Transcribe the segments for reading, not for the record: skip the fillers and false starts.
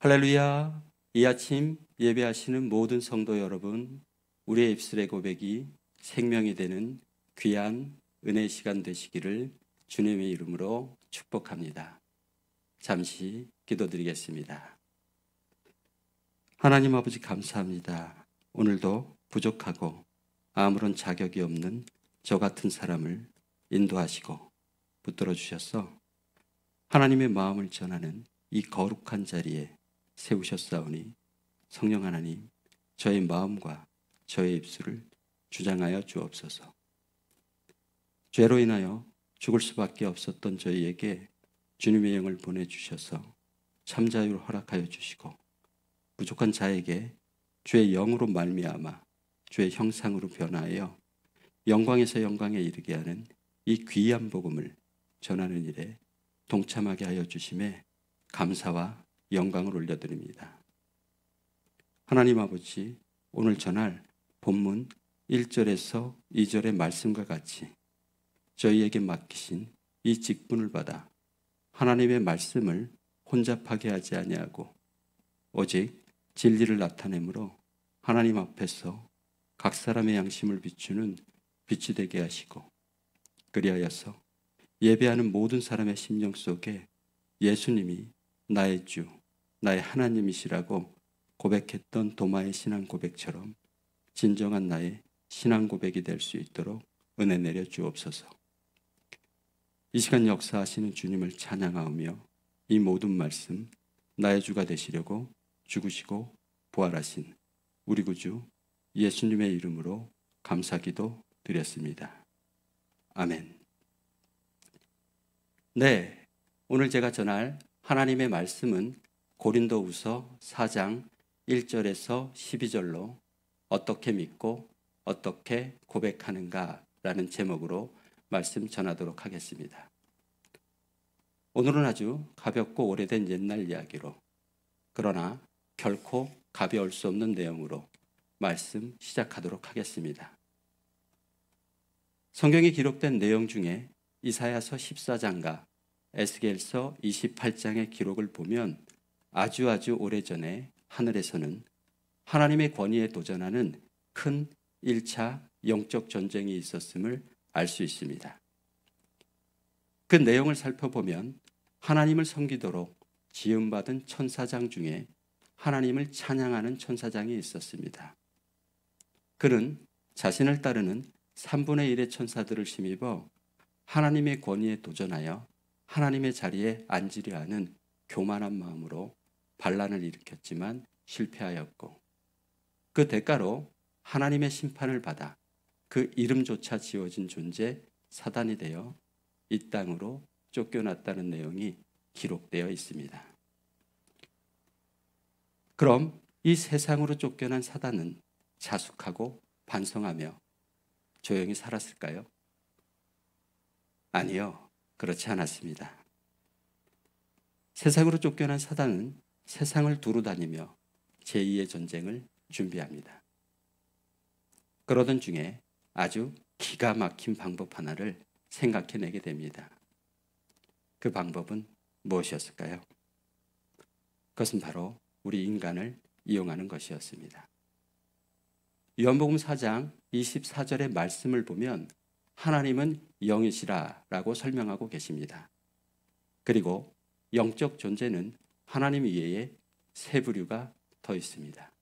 할렐루야. 이 아침 예배하시는 모든 성도 여러분, 우리의 입술의 고백이 생명이 되는 귀한 은혜의 시간 되시기를 주님의 이름으로 축복합니다. 잠시 기도드리겠습니다. 하나님 아버지 감사합니다. 오늘도 부족하고 아무런 자격이 없는 저 같은 사람을 인도하시고 붙들어 주셔서 하나님의 마음을 전하는 이 거룩한 자리에 세우셨사오니 성령 하나님, 저의 마음과 저의 입술을 주장하여 주옵소서. 죄로 인하여 죽을 수밖에 없었던 저희에게 주님의 영을 보내주셔서 참자유를 허락하여 주시고 부족한 자에게 주의 영으로 말미암아 주의 형상으로 변화하여 영광에서 영광에 이르게 하는 이 귀한 복음을 전하는 일에 동참하게 하여 주심에 감사와 영광을 올려드립니다. 하나님 아버지, 오늘 전할 본문 1절에서 2절의 말씀과 같이 저희에게 맡기신 이 직분을 받아 하나님의 말씀을 혼잡하게 하지 아니하고 오직 진리를 나타내므로 하나님 앞에서 각 사람의 양심을 비추는 빛이 되게 하시고 그리하여서 예배하는 모든 사람의 심령 속에 예수님이 나의 주, 나의 하나님이시라고 고백했던 도마의 신앙 고백처럼 진정한 나의 신앙 고백이 될 수 있도록 은혜 내려 주옵소서. 이 시간 역사하시는 주님을 찬양하며 이 모든 말씀 나의 주가 되시려고 죽으시고 부활하신 우리 구주 예수님의 이름으로 감사기도 드렸습니다. 아멘. 네, 오늘 제가 전할 하나님의 말씀은 고린도후서 4장 1절에서 12절로 어떻게 믿고 어떻게 고백하는가라는 제목으로 말씀 전하도록 하겠습니다. 오늘은 아주 가볍고 오래된 옛날 이야기로, 그러나 결코 가벼울 수 없는 내용으로 말씀 시작하도록 하겠습니다. 성경에 기록된 내용 중에 이사야서 14장과 에스겔서 28장의 기록을 보면 아주 오래전에 하늘에서는 하나님의 권위에 도전하는 큰 1차 영적 전쟁이 있었음을 알 수 있습니다. 그 내용을 살펴보면 하나님을 섬기도록 지음받은 천사장 중에 하나님을 찬양하는 천사장이 있었습니다. 그는 자신을 따르는 3분의 1의 천사들을 힘입어 하나님의 권위에 도전하여 하나님의 자리에 앉으려 하는 교만한 마음으로 반란을 일으켰지만 실패하였고, 그 대가로 하나님의 심판을 받아 그 이름조차 지워진 존재 사단이 되어 이 땅으로 쫓겨났다는 내용이 기록되어 있습니다. 그럼 이 세상으로 쫓겨난 사단은 자숙하고 반성하며 조용히 살았을까요? 아니요, 그렇지 않았습니다. 세상으로 쫓겨난 사단은 세상을 두루 다니며 제2의 전쟁을 준비합니다. 그러던 중에 아주 기가 막힌 방법 하나를 생각해내게 됩니다. 그 방법은 무엇이었을까요? 그것은 바로 우리 인간을 이용하는 것이었습니다. 요한복음 4장 24절의 말씀을 보면 하나님은 영이시라 라고 설명하고 계십니다. 그리고 영적 존재는 하나님 외에 세 부류가 더 있습니다.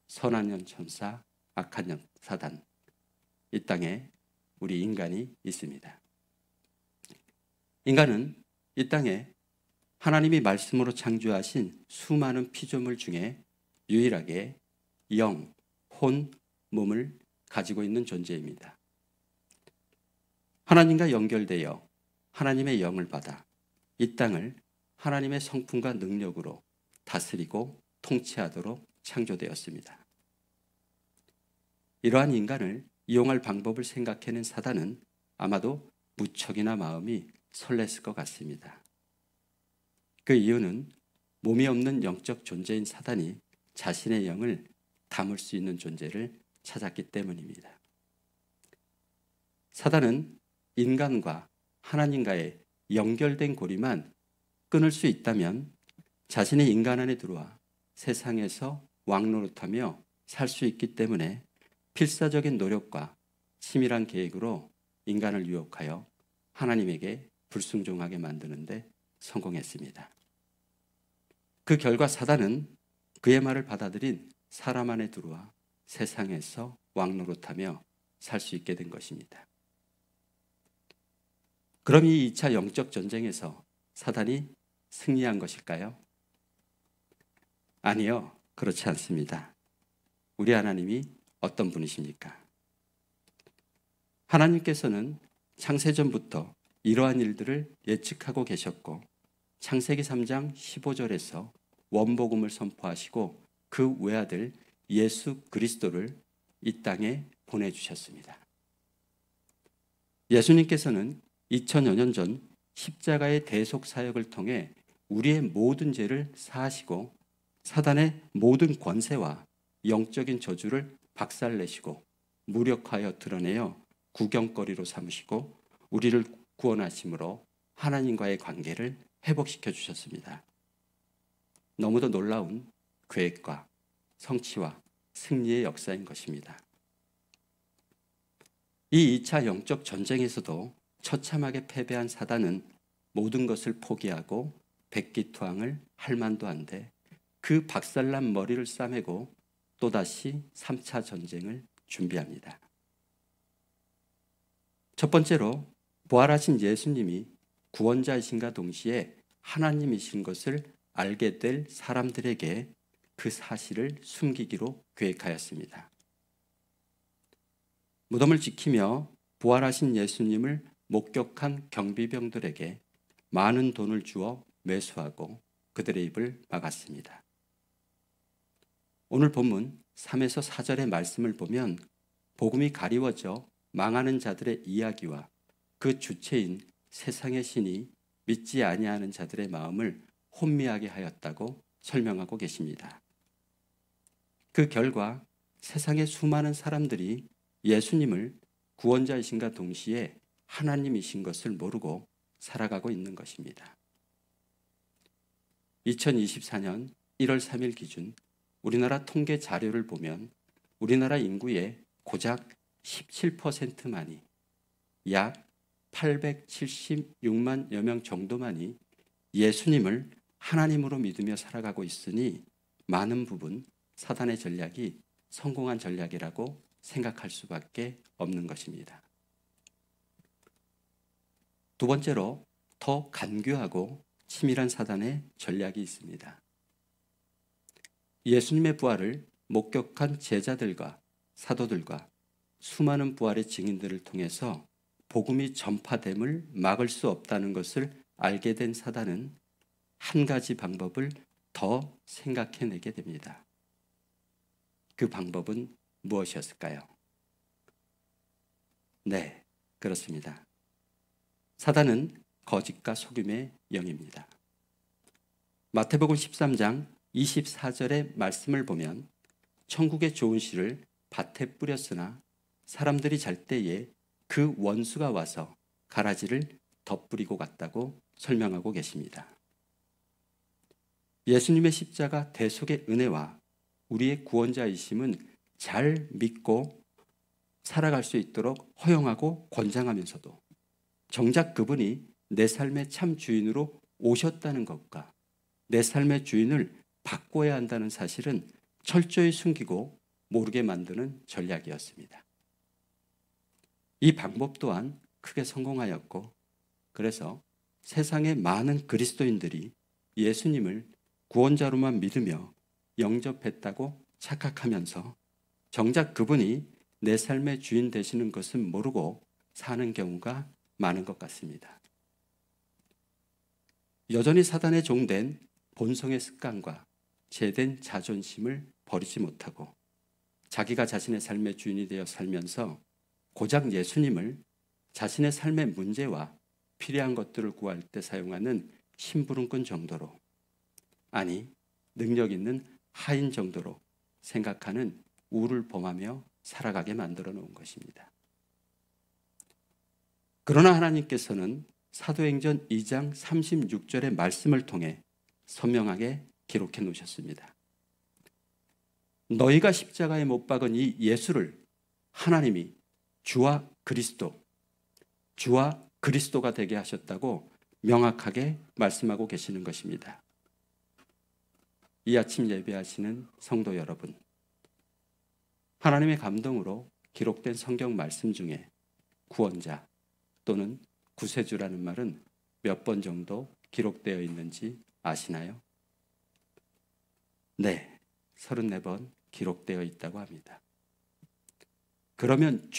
선한 영 천사, 악한 영 사단. 이 땅에 우리 인간이 있습니다. 인간은 이 땅에 하나님이 말씀으로 창조하신 수많은 피조물 중에 유일하게 영, 혼, 몸을 가지고 있는 존재입니다. 하나님과 연결되어 하나님의 영을 받아 이 땅을 하나님의 성품과 능력으로 다스리고 통치하도록 창조되었습니다. 이러한 인간을 이용할 방법을 생각해낸 사단은 아마도 무척이나 마음이 설렜을 것 같습니다. 그 이유는 몸이 없는 영적 존재인 사단이 자신의 영을 담을 수 있는 존재를 찾았기 때문입니다. 사단은 인간과 하나님과의 연결된 고리만 끊을 수 있다면 자신의 인간 안에 들어와 세상에서 왕노릇하며 살 수 있기 때문에 필사적인 노력과 치밀한 계획으로 인간을 유혹하여 하나님에게 불순종하게 만드는데 성공했습니다. 그 결과 사단은 그의 말을 받아들인 사람 안에 들어와 세상에서 왕노릇하며 살 수 있게 된 것입니다. 그럼 이 2차 영적 전쟁에서 사단이 승리한 것일까요? 아니요, 그렇지 않습니다. 우리 하나님이 어떤 분이십니까? 하나님께서는 창세전부터 이러한 일들을 예측하고 계셨고 창세기 3장 15절에서 원복음을 선포하시고 그 외아들 예수 그리스도를 이 땅에 보내주셨습니다. 예수님께서는 2000여 년 전 십자가의 대속 사역을 통해 우리의 모든 죄를 사하시고 사단의 모든 권세와 영적인 저주를 박살내시고 무력하여 드러내어 구경거리로 삼으시고 우리를 구원하심으로 하나님과의 관계를 회복시켜 주셨습니다. 너무도 놀라운 계획과 성취와 승리의 역사인 것입니다. 이 2차 영적 전쟁에서도 처참하게 패배한 사단은 모든 것을 포기하고 백기투항을 할 만도 한데 그 박살난 머리를 싸매고 또다시 3차 전쟁을 준비합니다. 첫 번째로 부활하신 예수님이 구원자이신가 동시에 하나님이신 것을 알게 될 사람들에게 그 사실을 숨기기로 계획하였습니다. 무덤을 지키며 부활하신 예수님을 목격한 경비병들에게 많은 돈을 주어 매수하고 그들의 입을 막았습니다. 오늘 본문 3에서 4절의 말씀을 보면 복음이 가리워져 망하는 자들의 이야기와 그 주체인 세상의 신이 믿지 아니하는 자들의 마음을 혼미하게 하였다고 설명하고 계십니다. 그 결과 세상의 수많은 사람들이 예수님을 구원자이신가 동시에 하나님이신 것을 모르고 살아가고 있는 것입니다. 2024년 1월 3일 기준 우리나라 통계 자료를 보면 우리나라 인구의 고작 17%만이 약 876만여 명 정도만이 예수님을 하나님으로 믿으며 살아가고 있으니 많은 부분 사단의 전략이 성공한 전략이라고 생각할 수밖에 없는 것입니다. 두 번째로 더 간교하고 치밀한 사단의 전략이 있습니다. 예수님의 부활을 목격한 제자들과 사도들과 수많은 부활의 증인들을 통해서 복음이 전파됨을 막을 수 없다는 것을 알게 된 사단은 한 가지 방법을 더 생각해내게 됩니다. 그 방법은 무엇이었을까요? 네, 그렇습니다. 사단은 거짓과 속임의 영입니다. 마태복음 13장 24절의 말씀을 보면 천국의 좋은 씨를 밭에 뿌렸으나 사람들이 잘 때에 그 원수가 와서 가라지를 덧뿌리고 갔다고 설명하고 계십니다. 예수님의 십자가 대속의 은혜와 우리의 구원자이심은 잘 믿고 살아갈 수 있도록 허용하고 권장하면서도 정작 그분이 내 삶의 참 주인으로 오셨다는 것과 내 삶의 주인을 바꿔야 한다는 사실은 철저히 숨기고 모르게 만드는 전략이었습니다. 이 방법 또한 크게 성공하였고 그래서 세상의 많은 그리스도인들이 예수님을 구원자로만 믿으며 영접했다고 착각하면서 정작 그분이 내 삶의 주인 되시는 것은 모르고 사는 경우가 많은 것 같습니다. 여전히 사단의 종된 본성의 습관과 죄된 자존심을 버리지 못하고 자기가 자신의 삶의 주인이 되어 살면서 고작 예수님을 자신의 삶의 문제와 필요한 것들을 구할 때 사용하는 심부름꾼 정도로 아니 능력 있는 하인 정도로 생각하는 우를 범하며 살아가게 만들어 놓은 것입니다. 그러나 하나님께서는 사도행전 2장 36절의 말씀을 통해 선명하게 기록해 놓으셨습니다. 너희가 십자가에 못 박은 이 예수를 하나님이 주와 그리스도가 되게 하셨다고 명확하게 말씀하고 계시는 것입니다. 이 아침 예배하시는 성도 여러분, 하나님의 감동으로 기록된 성경 말씀 중에 구원자 또는 구세주라는 말은 몇 번 정도 기록되어 있는지 아시나요? 네, 34번 기록되어 있다고 합니다. 그러면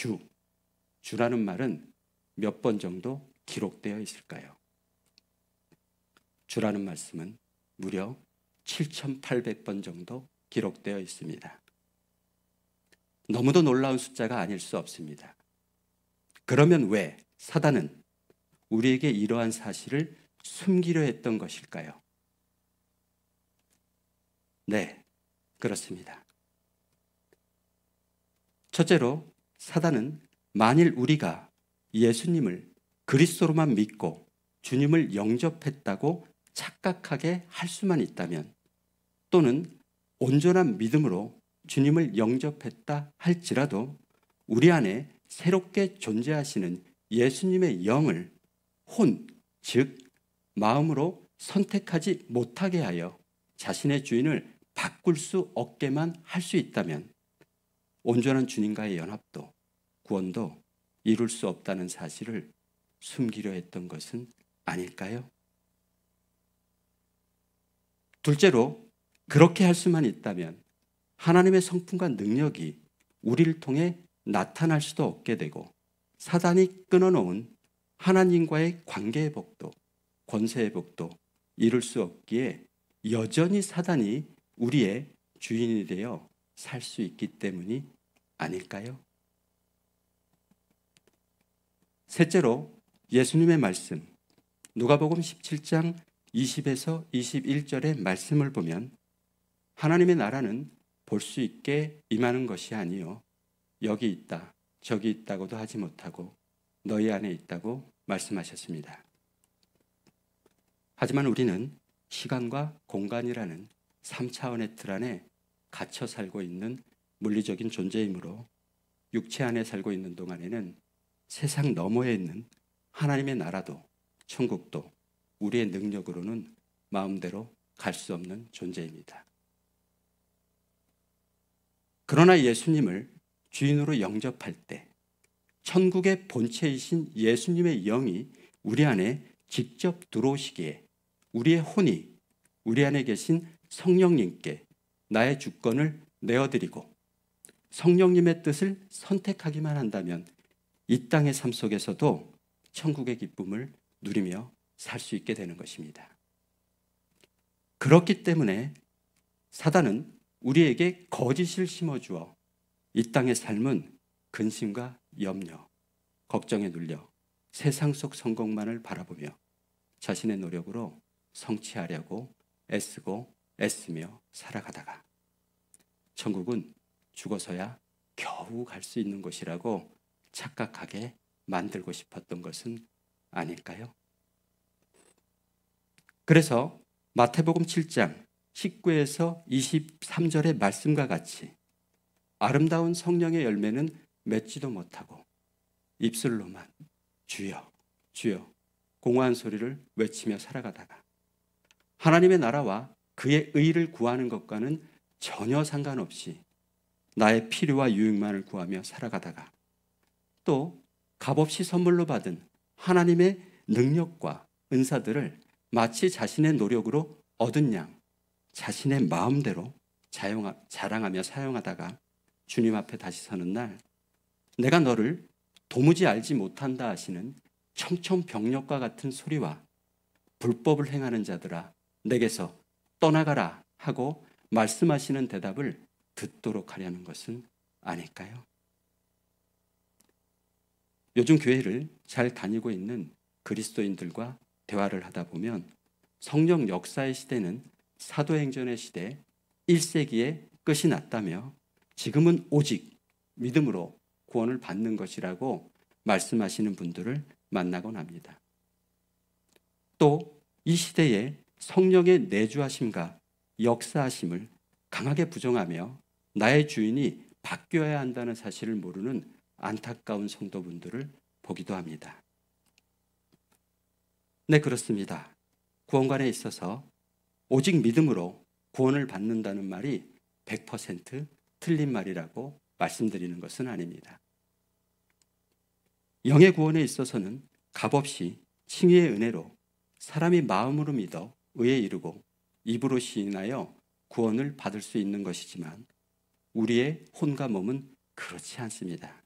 주라는 말은 몇 번 정도 기록되어 있을까요? 주라는 말씀은 무려 7,800번 정도 기록되어 있습니다. 너무도 놀라운 숫자가 아닐 수 없습니다. 그러면 왜 사단은 우리에게 이러한 사실을 숨기려 했던 것일까요? 네, 그렇습니다. 첫째로 사단은 만일 우리가 예수님을 그리스도로만 믿고 주님을 영접했다고 착각하게 할 수만 있다면, 또는 온전한 믿음으로 주님을 영접했다 할지라도 우리 안에 새롭게 존재하시는 예수님의 영을 즉 마음으로 선택하지 못하게 하여 자신의 주인을 바꿀 수 없게만 할 수 있다면 온전한 주님과의 연합도 구원도 이룰 수 없다는 사실을 숨기려 했던 것은 아닐까요? 둘째로, 그렇게 할 수만 있다면 하나님의 성품과 능력이 우리를 통해 나타날 수도 없게 되고, 사단이 끊어놓은 하나님과의 관계의 복도, 권세의 복도 이룰 수 없기에 여전히 사단이 우리의 주인이 되어 살 수 있기 때문이 아닐까요? 셋째로, 예수님의 말씀 누가복음 17장 20에서 21절의 말씀을 보면 하나님의 나라는 볼 수 있게 임하는 것이 아니요 여기 있다 저기 있다고도 하지 못하고 너희 안에 있다고 말씀하셨습니다. 하지만 우리는 시간과 공간이라는 3차원의 틀 안에 갇혀 살고 있는 물리적인 존재이므로 육체 안에 살고 있는 동안에는 세상 너머에 있는 하나님의 나라도 천국도 우리의 능력으로는 마음대로 갈 수 없는 존재입니다. 그러나 예수님을 주인으로 영접할 때 천국의 본체이신 예수님의 영이 우리 안에 직접 들어오시기에 우리의 혼이 우리 안에 계신 성령님께 나의 주권을 내어드리고 성령님의 뜻을 선택하기만 한다면 이 땅의 삶 속에서도 천국의 기쁨을 누리며 살 수 있게 되는 것입니다. 그렇기 때문에 사단은 우리에게 거짓을 심어주어 이 땅의 삶은 근심과 염려, 걱정에 눌려 세상 속 성공만을 바라보며 자신의 노력으로 성취하려고 애쓰며 살아가다가 천국은 죽어서야 겨우 갈 수 있는 곳이라고 착각하게 만들고 싶었던 것은 아닐까요? 그래서 마태복음 7장 19에서 23절의 말씀과 같이 아름다운 성령의 열매는 맺지도 못하고 입술로만 주여 주여 공허한 소리를 외치며 살아가다가 하나님의 나라와 그의 의를 구하는 것과는 전혀 상관없이 나의 필요와 유익만을 구하며 살아가다가 또 값없이 선물로 받은 하나님의 능력과 은사들을 마치 자신의 노력으로 얻은 양 자신의 마음대로 자랑하며 사용하다가 주님 앞에 다시 서는 날 내가 너를 도무지 알지 못한다 하시는 청천벽력과 같은 소리와 불법을 행하는 자들아 내게서 떠나가라 하고 말씀하시는 대답을 듣도록 하려는 것은 아닐까요? 요즘 교회를 잘 다니고 있는 그리스도인들과 대화를 하다 보면 성령 역사의 시대는 사도행전의 시대 1세기에 끝이 났다며 지금은 오직 믿음으로 구원을 받는 것이라고 말씀하시는 분들을 만나곤 합니다. 또 이 시대에 성령의 내주하심과 역사하심을 강하게 부정하며 나의 주인이 바뀌어야 한다는 사실을 모르는 안타까운 성도분들을 보기도 합니다. 네, 그렇습니다. 구원관에 있어서 오직 믿음으로 구원을 받는다는 말이 100% 틀린 말이라고 말씀드리는 것은 아닙니다. 영의 구원에 있어서는 값없이 칭의의 은혜로 사람이 마음으로 믿어 의에 이르고 입으로 시인하여 구원을 받을 수 있는 것이지만 우리의 혼과 몸은 그렇지 않습니다.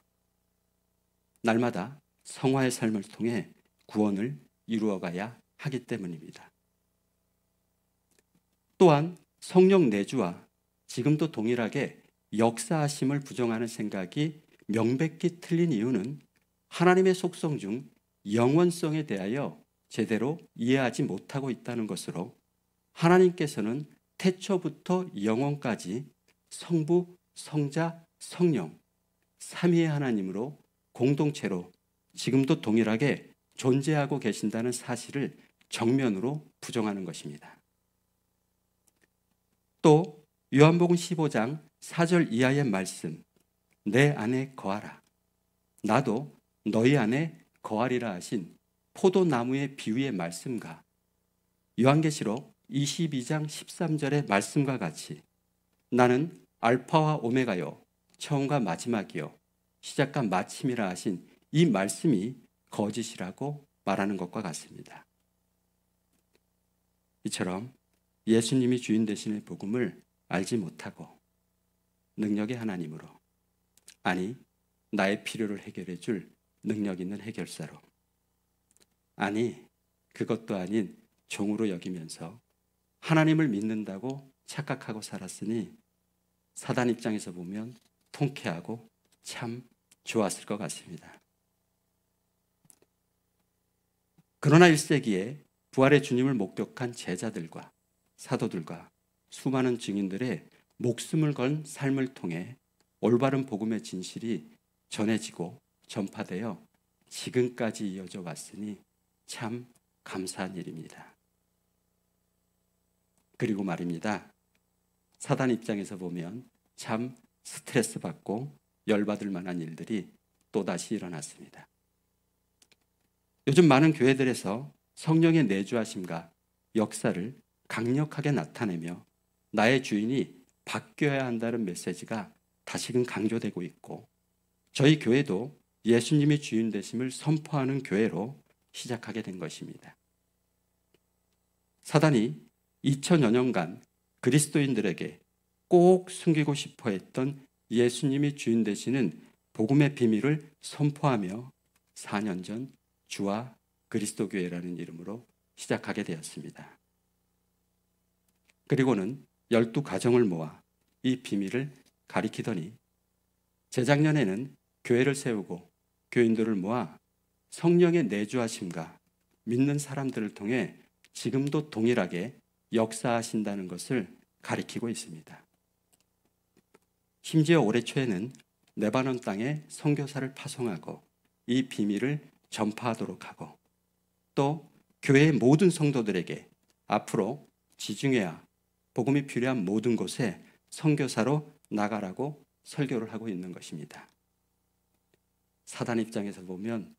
날마다 성화의 삶을 통해 구원을 이루어가야 하기 때문입니다. 또한 성령 내주와 지금도 동일하게 역사하심을 부정하는 생각이 명백히 틀린 이유는 하나님의 속성 중 영원성에 대하여 제대로 이해하지 못하고 있다는 것으로, 하나님께서는 태초부터 영원까지 성부, 성자, 성령 삼위의 하나님으로 공동체로 지금도 동일하게 존재하고 계신다는 사실을 정면으로 부정하는 것입니다. 또 요한복음 15장 4절 이하의 말씀, 내 안에 거하라, 나도 너희 안에 거하리라 하신 포도나무의 비유의 말씀과 요한계시록 22장 13절의 말씀과 같이 나는 알파와 오메가요 처음과 마지막이요 시작과 마침이라 하신 이 말씀이 거짓이라고 말하는 것과 같습니다. 이처럼 예수님이 주인 되시는 복음을 알지 못하고 능력의 하나님으로, 아니 나의 필요를 해결해 줄 능력 있는 해결사로, 아니 그것도 아닌 종으로 여기면서 하나님을 믿는다고 착각하고 살았으니 사단 입장에서 보면 통쾌하고 참 좋았을 것 같습니다. 그러나 1세기에 부활의 주님을 목격한 제자들과 사도들과 수많은 증인들의 목숨을 건 삶을 통해 올바른 복음의 진실이 전해지고 전파되어 지금까지 이어져 왔으니 참 감사한 일입니다. 그리고 말입니다. 사단 입장에서 보면 참 스트레스 받고 열받을 만한 일들이 또다시 일어났습니다. 요즘 많은 교회들에서 성령의 내주하심과 역사를 강력하게 나타내며 나의 주인이 바뀌어야 한다는 메시지가 다시금 강조되고 있고, 저희 교회도 예수님이 주인 되심을 선포하는 교회로 시작하게 된 것입니다. 사단이 2000여 년간 그리스도인들에게 꼭 숨기고 싶어 했던 예수님이 주인 되시는 복음의 비밀을 선포하며 4년 전 주와 그리스도 교회라는 이름으로 시작하게 되었습니다. 그리고는 12가정을 모아 이 비밀을 가리키더니 재작년에는 교회를 세우고 교인들을 모아 성령의 내주하심과 믿는 사람들을 통해 지금도 동일하게 역사하신다는 것을 가리키고 있습니다. 심지어 올해 초에는 레바논 땅에 선교사를 파송하고 이 비밀을 전파하도록 하고, 또 교회의 모든 성도들에게 앞으로 지중해와 복음이 필요한 모든 곳에 선교사로 나가라고 설교를 하고 있는 것입니다. 사단 입장에서 보면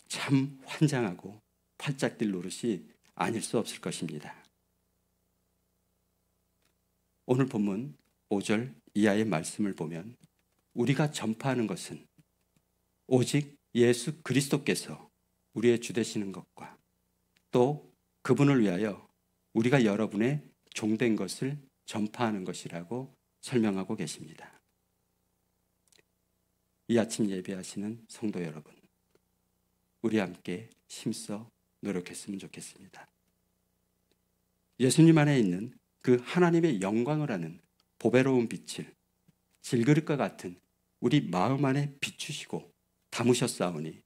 참 환장하고 팔짝 뛸 노릇이 아닐 수 없을 것입니다. 오늘 본문 5절 이하의 말씀을 보면 우리가 전파하는 것은 오직 예수 그리스도께서 우리의 주 되시는 것과 또 그분을 위하여 우리가 여러분의 종된 것을 전파하는 것이라고 설명하고 계십니다. 이 아침 예배하시는 성도 여러분, 우리 함께 힘써 노력했으면 좋겠습니다. 예수님 안에 있는 그 하나님의 영광을 아는 보배로운 빛을 질그릇과 같은 우리 마음 안에 비추시고 담으셨사오니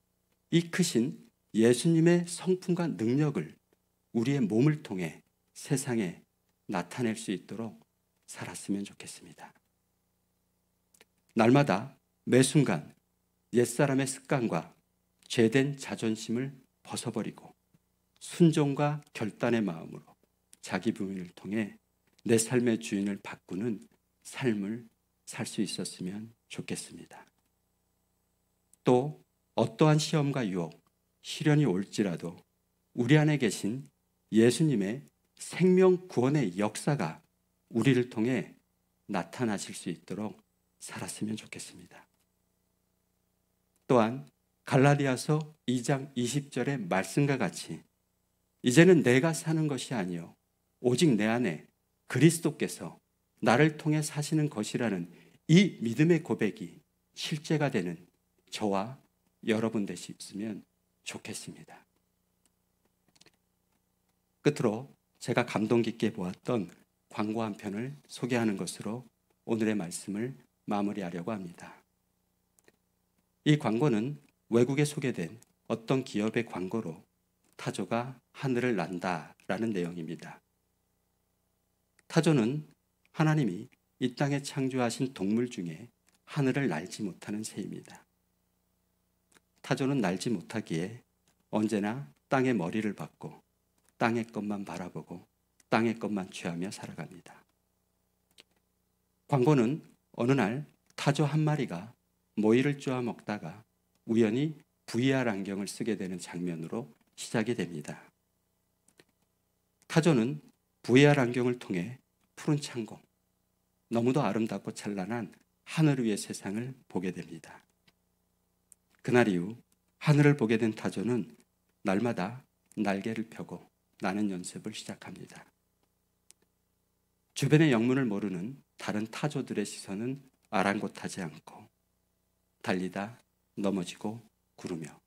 이 크신 예수님의 성품과 능력을 우리의 몸을 통해 세상에 나타낼 수 있도록 살았으면 좋겠습니다. 날마다 매 순간 옛사람의 습관과 죄된 자존심을 벗어버리고 순종과 결단의 마음으로 자기 부인을 통해 내 삶의 주인을 바꾸는 삶을 살 수 있었으면 좋겠습니다. 또 어떠한 시험과 유혹, 시련이 올지라도 우리 안에 계신 예수님의 생명 구원의 역사가 우리를 통해 나타나실 수 있도록 살았으면 좋겠습니다. 또한 갈라디아서 2장 20절의 말씀과 같이 이제는 내가 사는 것이 아니요 오직 내 안에 그리스도께서 나를 통해 사시는 것이라는 이 믿음의 고백이 실제가 되는 저와 여러분 되셨으면 좋겠습니다. 끝으로 제가 감동 깊게 보았던 광고 한 편을 소개하는 것으로 오늘의 말씀을 마무리하려고 합니다. 이 광고는 외국에 소개된 어떤 기업의 광고로 타조가 하늘을 난다라는 내용입니다. 타조는 하나님이 이 땅에 창조하신 동물 중에 하늘을 날지 못하는 새입니다. 타조는 날지 못하기에 언제나 땅의 머리를 받고 땅의 것만 바라보고 땅의 것만 취하며 살아갑니다. 광고는 어느 날 타조 한 마리가 모이를 쪼아 먹다가 우연히 VR 안경을 쓰게 되는 장면으로 시작이 됩니다. 타조는 VR 안경을 통해 푸른 창공, 너무도 아름답고 찬란한 하늘 위의 세상을 보게 됩니다. 그날 이후 하늘을 보게 된 타조는 날마다 날개를 펴고 나는 연습을 시작합니다. 주변의 영문을 모르는 다른 타조들의 시선은 아랑곳하지 않고 달리다 넘어지고 구르며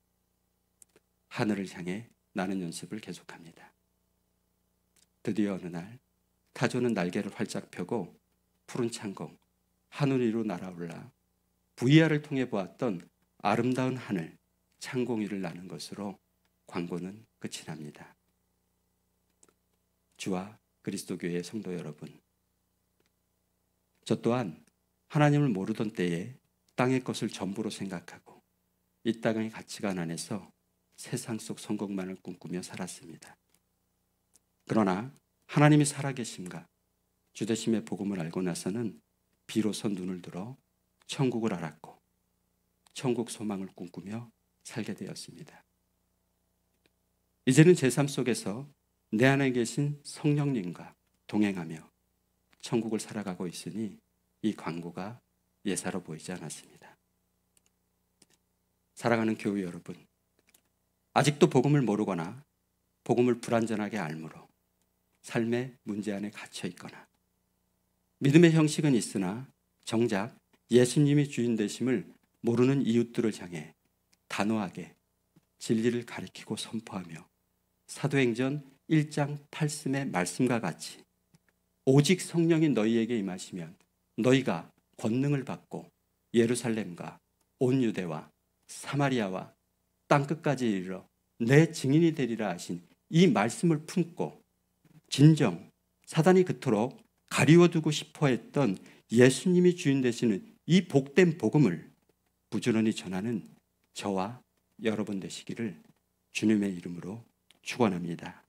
하늘을 향해 나는 연습을 계속합니다. 드디어 어느 날 타조는 날개를 활짝 펴고 푸른 창공, 하늘 위로 날아올라 VR을 통해 보았던 아름다운 하늘, 창공 위를 나는 것으로 광고는 끝이 납니다. 주와 그리스도 교회의 성도 여러분, 저 또한 하나님을 모르던 때에 땅의 것을 전부로 생각하고 이 땅의 가치관 안에서 세상 속 성공만을 꿈꾸며 살았습니다. 그러나 하나님이 살아계심과 주되심의 복음을 알고 나서는 비로소 눈을 들어 천국을 알았고 천국 소망을 꿈꾸며 살게 되었습니다. 이제는 제 삶 속에서 내 안에 계신 성령님과 동행하며 천국을 살아가고 있으니 이 광고가 예사로 보이지 않았습니다. 사랑하는 교회 여러분, 아직도 복음을 모르거나 복음을 불완전하게 알므로 삶의 문제 안에 갇혀 있거나 믿음의 형식은 있으나 정작 예수님이 주인 되심을 모르는 이웃들을 향해 단호하게 진리를 가리키고 선포하며 사도행전 1장 8절의 말씀과 같이 오직 성령이 너희에게 임하시면 너희가 권능을 받고 예루살렘과 온 유대와 사마리아와 땅끝까지 이르러 내 증인이 되리라 하신 이 말씀을 품고 진정 사단이 그토록 가리워두고 싶어 했던 예수님이 주인 되시는 이 복된 복음을 부지런히 전하는 저와 여러분 되시기를 주님의 이름으로 축원합니다.